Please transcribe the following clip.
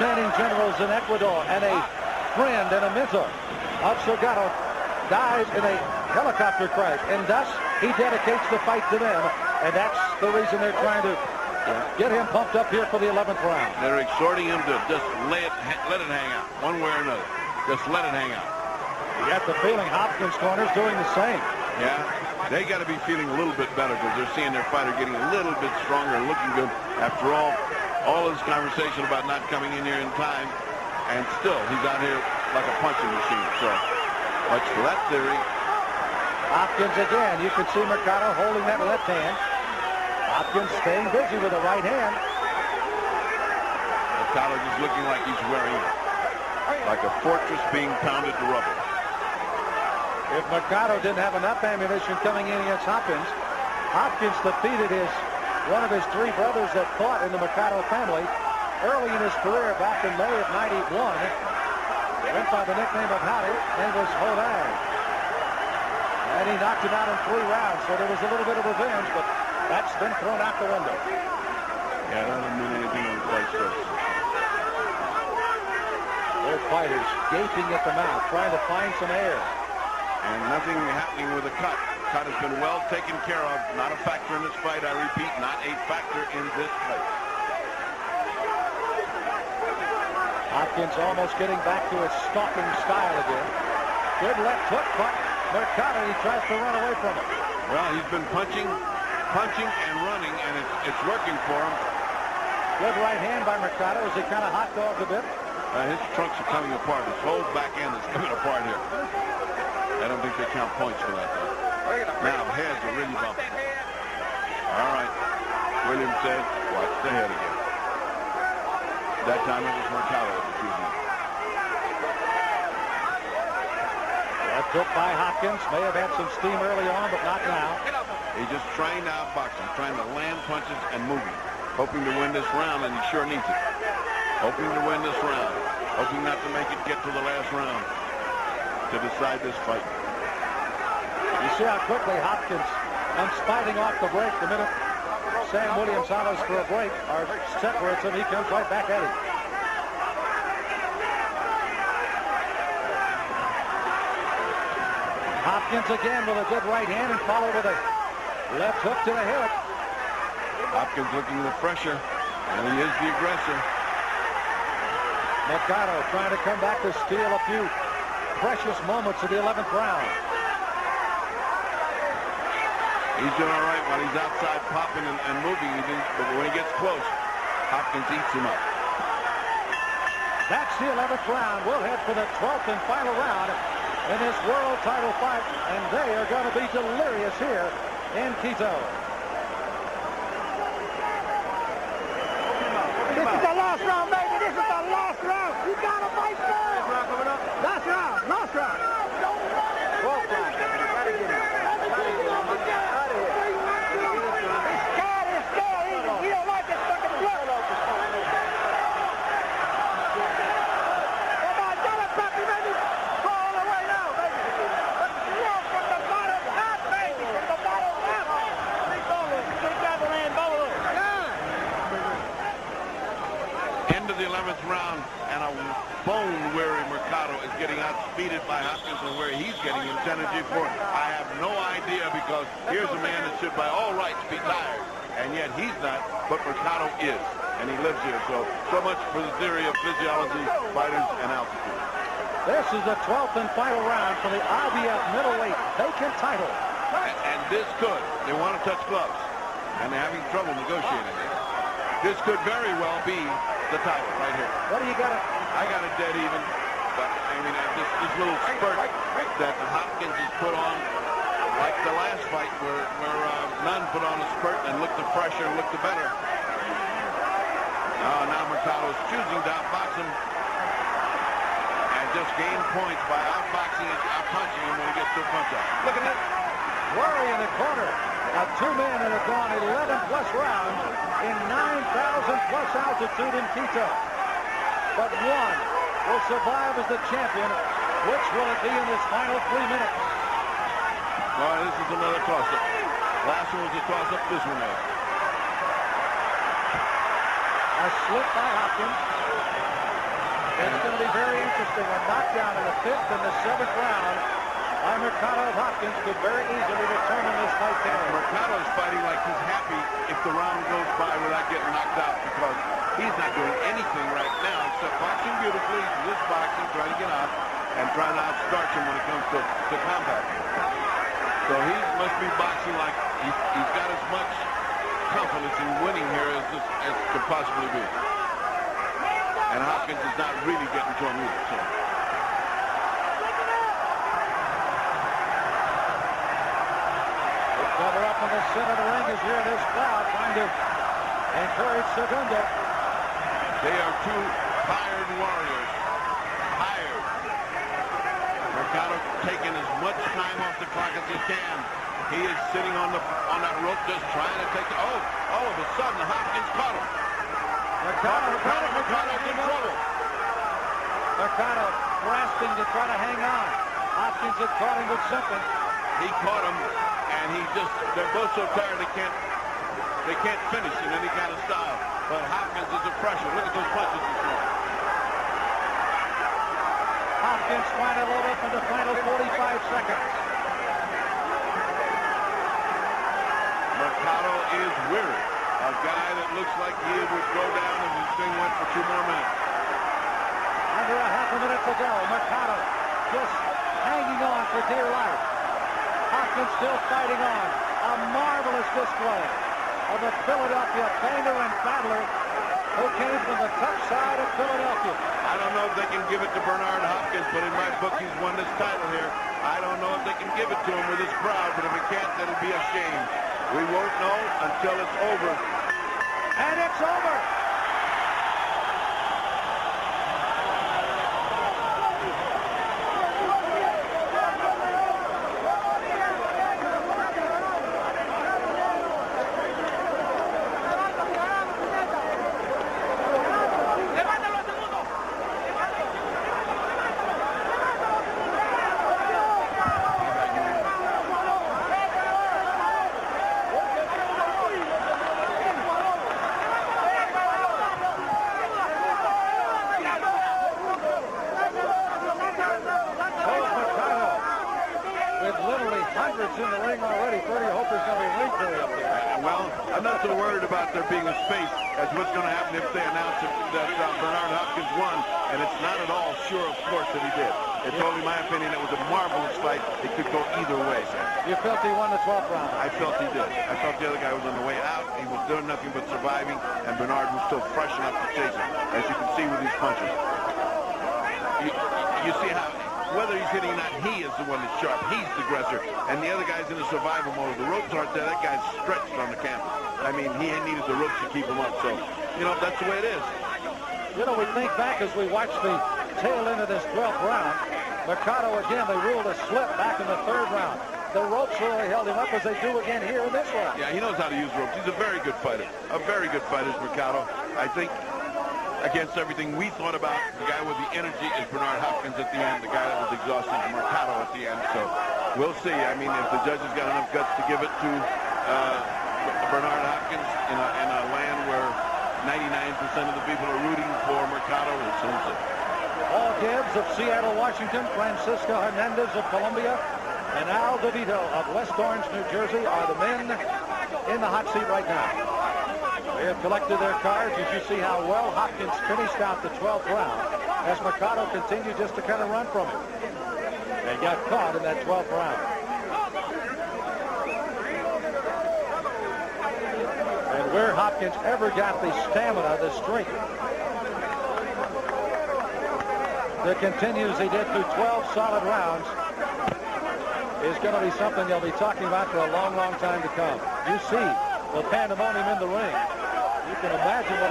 Standing generals in Ecuador and a friend and a mentor of Segundo dies in a helicopter crash, and thus he dedicates the fight to them, and that's the reason they're trying to get him pumped up here for the 11th round. They're exhorting him to just let it hang out, one way or another. Just let it hang out. You got the feeling Hopkins' corner's doing the same. Yeah, they got to be feeling a little bit better because they're seeing their fighter getting a little bit stronger and looking good. After all this conversation about not coming in here in time, and still he's out here like a punching machine. So much for that theory. Hopkins again. You can see Mercado holding that left hand. Hopkins staying busy with the right hand. Mercado just looking like he's wearing like a fortress being pounded to rubble. If Mercado didn't have enough ammunition coming in against Hopkins, Hopkins defeated one of his three brothers that fought in the Mercado family early in his career back in May of '91. Went by the nickname of Howdy and was Hodang. And he knocked him out in 3 rounds, so there was a little bit of revenge, but that's been thrown out the window. Yeah, that doesn't mean anything on the fight surface. Both fighters gaping at the mouth, trying to find some air. And nothing happening with the cut. Cut has been well taken care of. Not a factor in this fight. I repeat, not a factor in this fight. Hopkins almost getting back to his stalking style again. Good left hook, but Mercado, he tries to run away from it. Well, he's been punching and running, and it's working for him. Good right hand by Mercado as he kind of hot dogged a bit. His trunks are coming apart. His whole back end is coming apart here. I don't think they count points for that, though. Now, heads are really bumping. All right. Williams says, watch the head again. That time it was Mercado that was using it. Left hook by Hopkins. May have had some steam early on, but not now. He's just trying to outbox him, trying to land punches and moving. Hoping to win this round, and he sure needs it. Hoping to win this round. Hoping not to make it get to the last round to decide this fight. You see how quickly Hopkins comes fighting off the break the minute Sam Williams hollers for a break or separates him. He comes right back at him. Hopkins again with a good right hand and followed with a left hook to the head. Hopkins looking the pressure, and he is the aggressor. Mercado trying to come back to steal a few precious moments of the 11th round. He's doing all right while he's outside popping and moving, but when he gets close, Hopkins eats him up. That's the 11th round. We'll head for the 12th and final round in this world title fight, and they are going to be delirious here in Quito. This is the last round, baby. This is the last round. You got to fight for it. Last round. Last round. 12th round. Gotta get him. He's scared. We don't like this fucking blood. Come on, tell him, Papi, baby. Go all the way now, baby. Let's from the bottom up, baby. From the bottom up. Take that land, bolo. End of the 11th round, and a bone-weary Mercado is getting outspeeded by Hopkins, and where he's getting his energy for it, I have no idea, because here's a man that should by all rights be tired, and yet he's not, but Mercado is, and he lives here. So much for the theory of physiology, fighters, and altitude. This is the 12th and final round for the IBF middleweight vacant title. And this could, they want to touch gloves, and they're having trouble negotiating it. This could very well be the title right here. What do you got? I got it dead even, but I mean this little spurt that Hopkins has put on, like the last fight where Nunn put on a spurt and looked the fresher, looked the better. Now Mercado's choosing to outbox him and just gain points by outboxing and outpunching him when he gets to a punch out. Look at that. Worry in the corner. Now, 2 men that have gone 11+ rounds in 9,000+ altitude in Quito. But one will survive as the champion. Which will it be in this final 3 minutes? Well, this is another toss-up. Last one was a toss-up. This one is. A slip by Hopkins. It's going to be very interesting. A knockdown in the 5th and the 7th round by Mercado of Hopkins could very easily determine this fight tonight. Mercado is fighting like he's happy if the round goes by without getting knocked out, because he's not doing anything right now except boxing beautifully. He's just boxing, trying to get out and trying to outstarch him when it comes to combat. So he must be boxing like he's got as much confidence in winning here as could possibly be. And Hopkins is not really getting to him either. So. Cover up in the center of the ring is here. This crowd trying to encourage Segundo. They are two tired warriors. Tired. Mercado taking as much time off the clock as he can. He is sitting on that rope just trying to take it. Oh, all of a sudden Hopkins caught him. Mercado in trouble. Mercado grasping to try to hang on. Hopkins had caught him with something. He caught him, and they're both so tired they can't finish in any kind of style. But Hopkins is a pressure. Look at those punches this morning. Hopkins trying to load up in the final 45 seconds. Mercado is weary. A guy that looks like he would go down if this thing went for 2 more minutes. Under a half a minute to go. Mercado just hanging on for dear life. Hopkins still fighting on. A marvelous display of the Philadelphia painter and battler who came from the tough side of Philadelphia. I don't know if they can give it to Bernard Hopkins, but in my book he's won this title here. I don't know if they can give it to him with this crowd, but if he can't, that'll be a shame. We won't know until it's over. And it's over. Hundreds in the ring already. Freddie Hope is going to be ring crew up there. Well, I'm not so worried about there being a space as what's going to happen if they announce that Bernard Hopkins won, and it's not at all sure, of course, that he did. It's only my opinion. It was a marvelous fight. It could go either way. You felt he won the 12th round? I felt he did. I felt the other guy was on the way out. He was doing nothing but surviving, and Bernard was still fresh enough to chase him, as you can see with these punches. You see how, whether he's hitting or not, he is the one that's sharp. He's the aggressor. And the other guy's in a survival mode. The ropes aren't there. That guy's stretched on the canvas. I mean, he needed the ropes to keep him up. So, you know, that's the way it is. You know, we think back as we watch the tail end of this 12th round. Mercado, again, they ruled a slip back in the 3rd round. The ropes really held him up as they do again here in this round. Yeah, he knows how to use ropes. He's a very good fighter. A very good fighter is Mercado. I think against everything we thought about, the guy with the energy is Bernard Hopkins at the end. The guy that was exhausted is Mercado at the end. So we'll see. I mean, if the judges got enough guts to give it to Bernard Hopkins in a land where 99% of the people are rooting for Mercado, we'll soon see. Paul Gibbs of Seattle, Washington, Francisco Hernandez of Colombia, and Al DeVito of West Orange, New Jersey are the men in the hot seat right now. They have collected their cards as you see how well Hopkins finished out the 12th round as Mercado continued just to kind of run from him and got caught in that 12th round. And where Hopkins ever got the stamina, the strength to continue as he did through 12 solid rounds is going to be something they'll be talking about for a long, long time to come. You see the pandemonium in the ring. You can imagine what